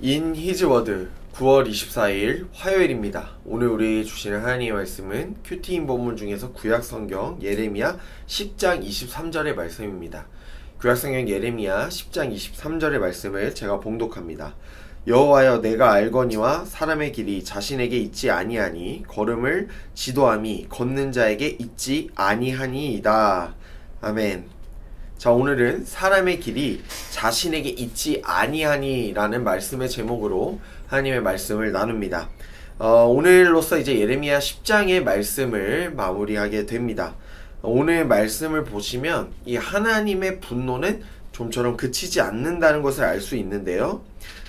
인 히즈워드 9월 24일 화요일입니다. 오늘 우리에게 주시는 하나님의 말씀은 큐티인 본문 중에서 구약성경 예레미야 10장 23절의 말씀입니다. 구약성경 예레미야 10장 23절의 말씀을 제가 봉독합니다. 여호와여 내가 알거니와 사람의 길이 자신에게 있지 아니하니 걸음을 지도함이 걷는 자에게 있지 아니하니이다. 아멘. 자, 오늘은 사람의 길이 자신에게 있지 아니하니 라는 말씀의 제목으로 하나님의 말씀을 나눕니다. 오늘로써 이제 예레미야 10장의 말씀을 마무리하게 됩니다. 오늘 말씀을 보시면 이 하나님의 분노는 좀처럼 그치지 않는다는 것을 알 수 있는데요.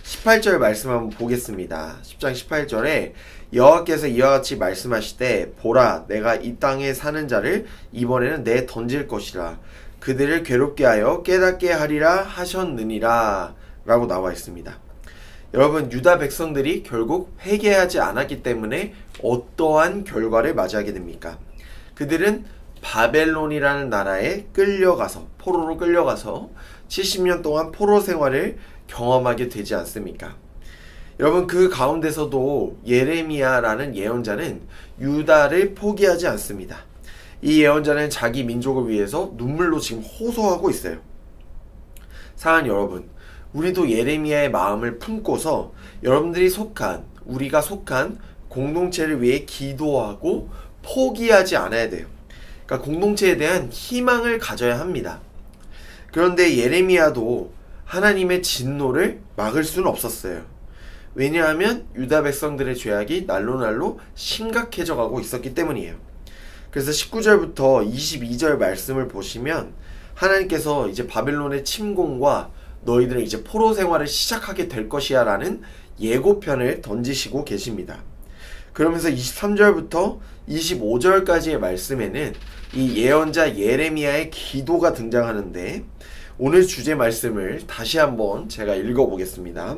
18절 말씀 한번 보겠습니다. 10장 18절에 여호와께서 이와 같이 말씀하시되 보라 내가 이 땅에 사는 자를 이번에는 내 던질 것이라 그들을 괴롭게 하여 깨닫게 하리라 하셨느니라 라고 나와 있습니다. 여러분, 유다 백성들이 결국 회개하지 않았기 때문에 어떠한 결과를 맞이하게 됩니까? 그들은 바벨론이라는 나라에 끌려가서 포로로 끌려가서 70년 동안 포로 생활을 경험하게 되지 않습니까? 여러분, 그 가운데서도 예레미야라는 예언자는 유다를 포기하지 않습니다. 이 예언자는 자기 민족을 위해서 눈물로 지금 호소하고 있어요. 사랑하는 여러분, 우리도 예레미야의 마음을 품고서 우리가 속한 공동체를 위해 기도하고 포기하지 않아야 돼요. 그러니까 공동체에 대한 희망을 가져야 합니다. 그런데 예레미야도 하나님의 진노를 막을 수는 없었어요. 왜냐하면 유다 백성들의 죄악이 날로 심각해져 가고 있었기 때문이에요. 그래서 19절부터 22절 말씀을 보시면 하나님께서 이제 바벨론의 침공과 너희들은 이제 포로 생활을 시작하게 될 것이야 라는 예고편을 던지시고 계십니다. 그러면서 23절부터 25절까지의 말씀에는 이 예언자 예레미야의 기도가 등장하는데 오늘 주제 말씀을 다시 한번 제가 읽어보겠습니다.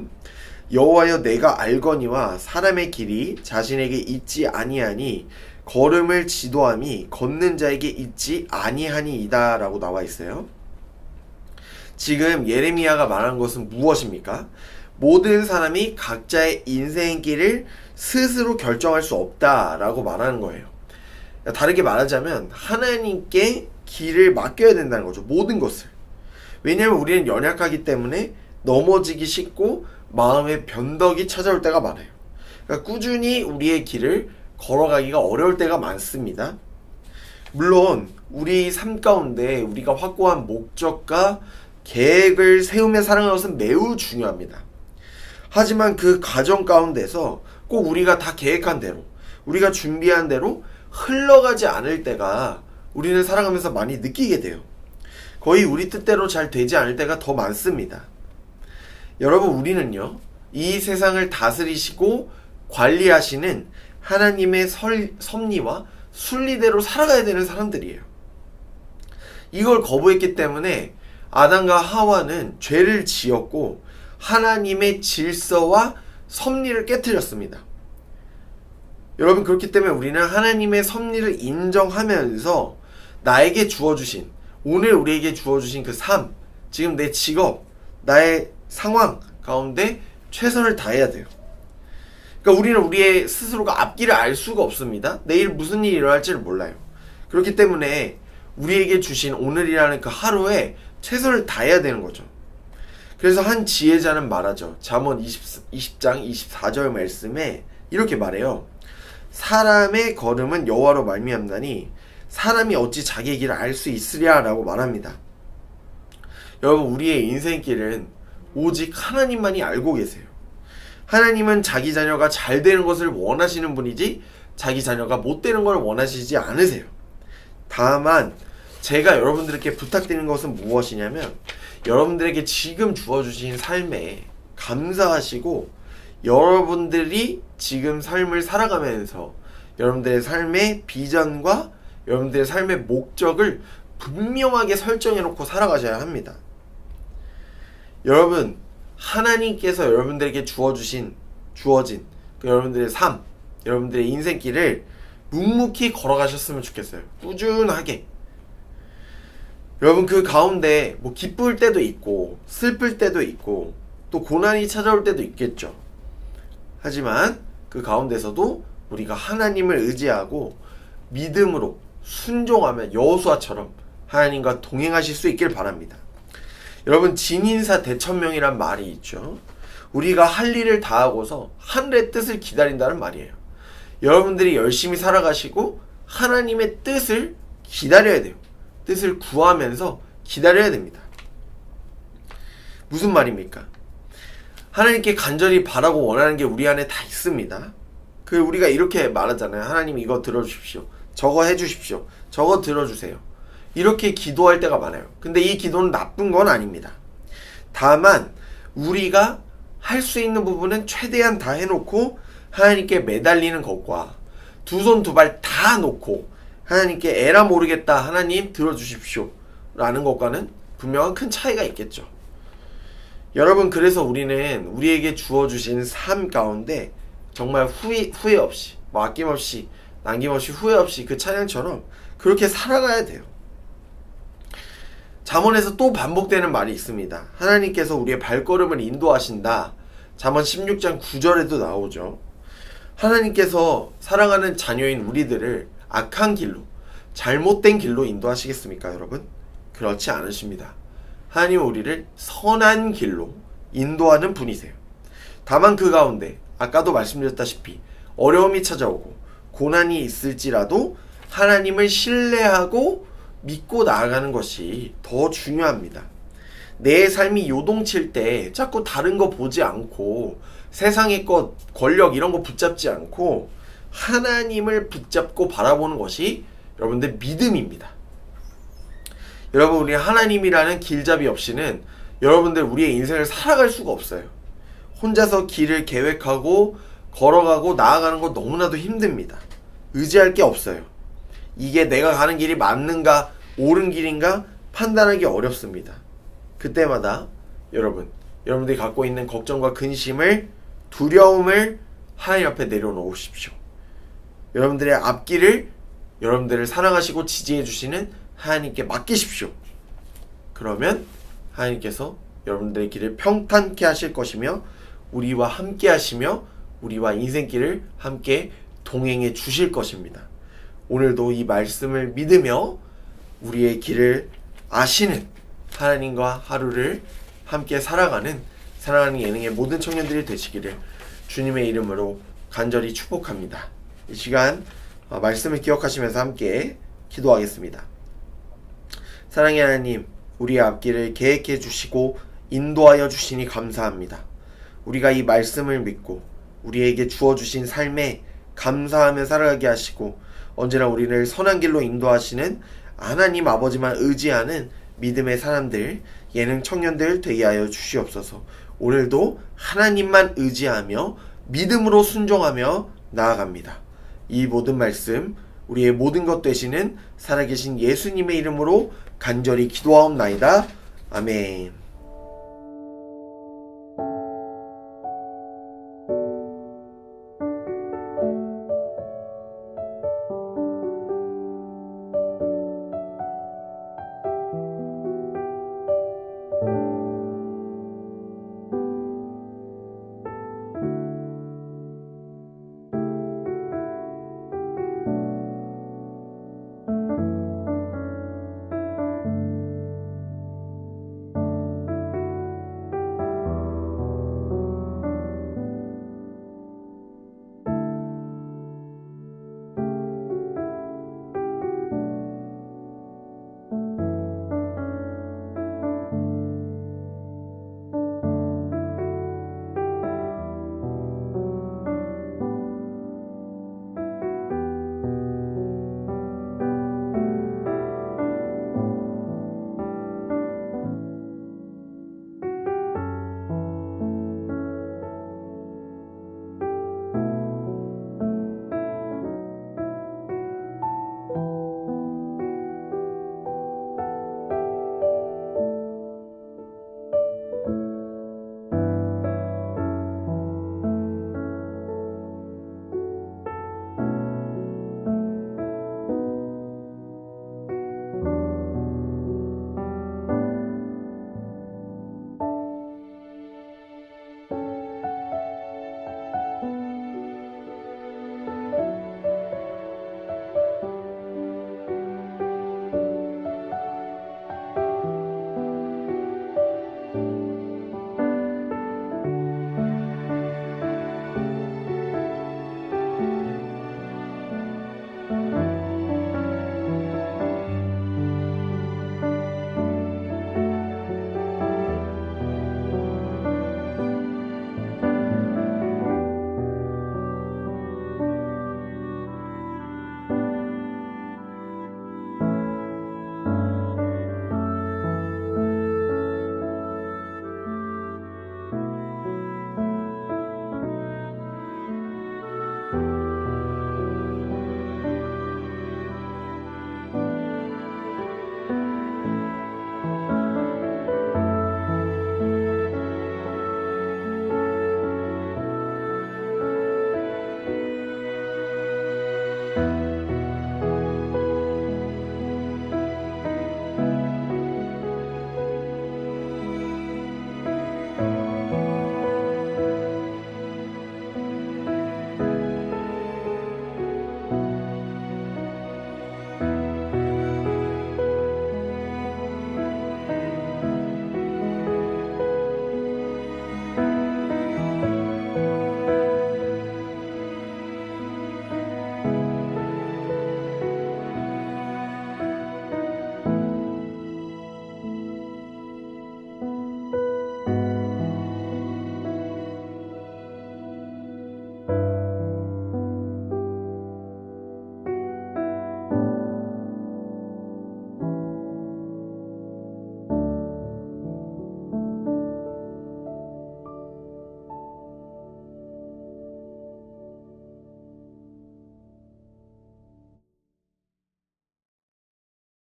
여호와여 내가 알거니와 사람의 길이 자신에게 있지 아니하니 걸음을 지도함이 걷는 자에게 있지 아니하니이다 라고 나와 있어요. 지금 예레미야가 말한 것은 무엇입니까? 모든 사람이 각자의 인생길을 스스로 결정할 수 없다 라고 말하는 거예요. 다르게 말하자면 하나님께 길을 맡겨야 된다는 거죠. 모든 것을. 왜냐하면 우리는 연약하기 때문에 넘어지기 쉽고 마음의 변덕이 찾아올 때가 많아요. 그러니까 꾸준히 우리의 길을 걸어가기가 어려울 때가 많습니다. 물론 우리 삶 가운데 우리가 확고한 목적과 계획을 세우며 살아가는 것은 매우 중요합니다. 하지만 그 과정 가운데서 꼭 우리가 다 계획한 대로, 우리가 준비한 대로 흘러가지 않을 때가 우리는 살아가면서 많이 느끼게 돼요. 거의 우리 뜻대로 잘 되지 않을 때가 더 많습니다. 여러분, 우리는요, 이 세상을 다스리시고 관리하시는 하나님의 섭리와 순리대로 살아가야 되는 사람들이에요. 이걸 거부했기 때문에 아담과 하와는 죄를 지었고 하나님의 질서와 섭리를 깨트렸습니다. 여러분, 그렇기 때문에 우리는 하나님의 섭리를 인정하면서 나에게 주어주신, 오늘 우리에게 주어주신 그 삶, 지금 내 직업, 나의 상황 가운데 최선을 다해야 돼요. 그러니까 우리는 우리의 스스로가 앞길을 알 수가 없습니다. 내일 무슨 일이 일어날지를 몰라요. 그렇기 때문에 우리에게 주신 오늘이라는 그 하루에 최선을 다해야 되는 거죠. 그래서 한 지혜자는 말하죠. 잠언 20장 24절 말씀에 이렇게 말해요. 사람의 걸음은 여호와로 말미암나니 사람이 어찌 자기의 길을 알 수 있으랴 라고 말합니다. 여러분, 우리의 인생길은 오직 하나님만이 알고 계세요. 하나님은 자기 자녀가 잘 되는 것을 원하시는 분이지 자기 자녀가 못 되는 걸 원하시지 않으세요. 다만 제가 여러분들께 부탁드리는 것은 무엇이냐면 여러분들에게 지금 주어주신 삶에 감사하시고 여러분들이 지금 삶을 살아가면서 여러분들의 삶의 비전과 여러분들의 삶의 목적을 분명하게 설정해놓고 살아가셔야 합니다. 여러분, 하나님께서 여러분들에게 주어진 그 여러분들의 삶, 여러분들의 인생길을 묵묵히 걸어가셨으면 좋겠어요. 꾸준하게. 여러분, 그 가운데 뭐 기쁠 때도 있고 슬플 때도 있고 또 고난이 찾아올 때도 있겠죠. 하지만 그 가운데서도 우리가 하나님을 의지하고 믿음으로 순종하면 여호수아처럼 하나님과 동행하실 수 있길 바랍니다. 여러분, 진인사 대천명이란 말이 있죠. 우리가 할 일을 다하고서 하늘의 뜻을 기다린다는 말이에요. 여러분들이 열심히 살아가시고 하나님의 뜻을 기다려야 돼요. 뜻을 구하면서 기다려야 됩니다. 무슨 말입니까? 하나님께 간절히 바라고 원하는 게 우리 안에 다 있습니다. 우리가 이렇게 말하잖아요. 하나님 이거 들어주십시오. 저거 해주십시오. 저거 들어주세요. 이렇게 기도할 때가 많아요. 근데 이 기도는 나쁜 건 아닙니다. 다만 우리가 할 수 있는 부분은 최대한 다 해놓고 하나님께 매달리는 것과 두 손 두 발 다 놓고 하나님께 에라 모르겠다 하나님 들어주십시오 라는 것과는 분명한 큰 차이가 있겠죠. 여러분, 그래서 우리는 우리에게 주어주신 삶 가운데 정말 후회 없이, 아낌없이, 남김없이 후회 없이 그 찬양처럼 그렇게 살아가야 돼요. 잠언에서 또 반복되는 말이 있습니다. 하나님께서 우리의 발걸음을 인도하신다. 잠언 16장 9절에도 나오죠. 하나님께서 사랑하는 자녀인 우리들을 악한 길로, 잘못된 길로 인도하시겠습니까, 여러분? 그렇지 않으십니다. 하나님은 우리를 선한 길로 인도하는 분이세요. 다만 그 가운데 아까도 말씀드렸다시피 어려움이 찾아오고 고난이 있을지라도 하나님을 신뢰하고 믿고 나아가는 것이 더 중요합니다. 내 삶이 요동칠 때 자꾸 다른 거 보지 않고 세상의 것, 권력 이런 거 붙잡지 않고 하나님을 붙잡고 바라보는 것이 여러분들 믿음입니다. 여러분, 우리 하나님이라는 길잡이 없이는 여러분들 우리의 인생을 살아갈 수가 없어요. 혼자서 길을 계획하고 걸어가고 나아가는 거 너무나도 힘듭니다. 의지할 게 없어요. 이게 내가 가는 길이 맞는가 옳은 길인가 판단하기 어렵습니다. 그때마다 여러분들이 갖고 있는 걱정과 근심을, 두려움을 하나님 앞에 내려놓으십시오. 여러분들의 앞길을 여러분들을 사랑하시고 지지해 주시는 하나님께 맡기십시오. 그러면 하나님께서 여러분들의 길을 평탄케 하실 것이며 우리와 함께 하시며 우리와 인생길을 함께 동행해 주실 것입니다. 오늘도 이 말씀을 믿으며 우리의 길을 아시는 하나님과 하루를 함께 살아가는 사랑하는 예능의 모든 청년들이 되시기를 주님의 이름으로 간절히 축복합니다. 이 시간 말씀을 기억하시면서 함께 기도하겠습니다. 사랑의 하나님, 우리의 앞길을 계획해 주시고 인도하여 주시니 감사합니다. 우리가 이 말씀을 믿고 우리에게 주어주신 삶에 감사하며 살아가게 하시고 언제나 우리를 선한 길로 인도하시는 하나님 아버지만 의지하는 믿음의 사람들, 예능 청년들 되게 하여 주시옵소서. 오늘도 하나님만 의지하며 믿음으로 순종하며 나아갑니다. 이 모든 말씀 우리의 모든 것 되시는 살아계신 예수님의 이름으로 간절히 기도하옵나이다. 아멘.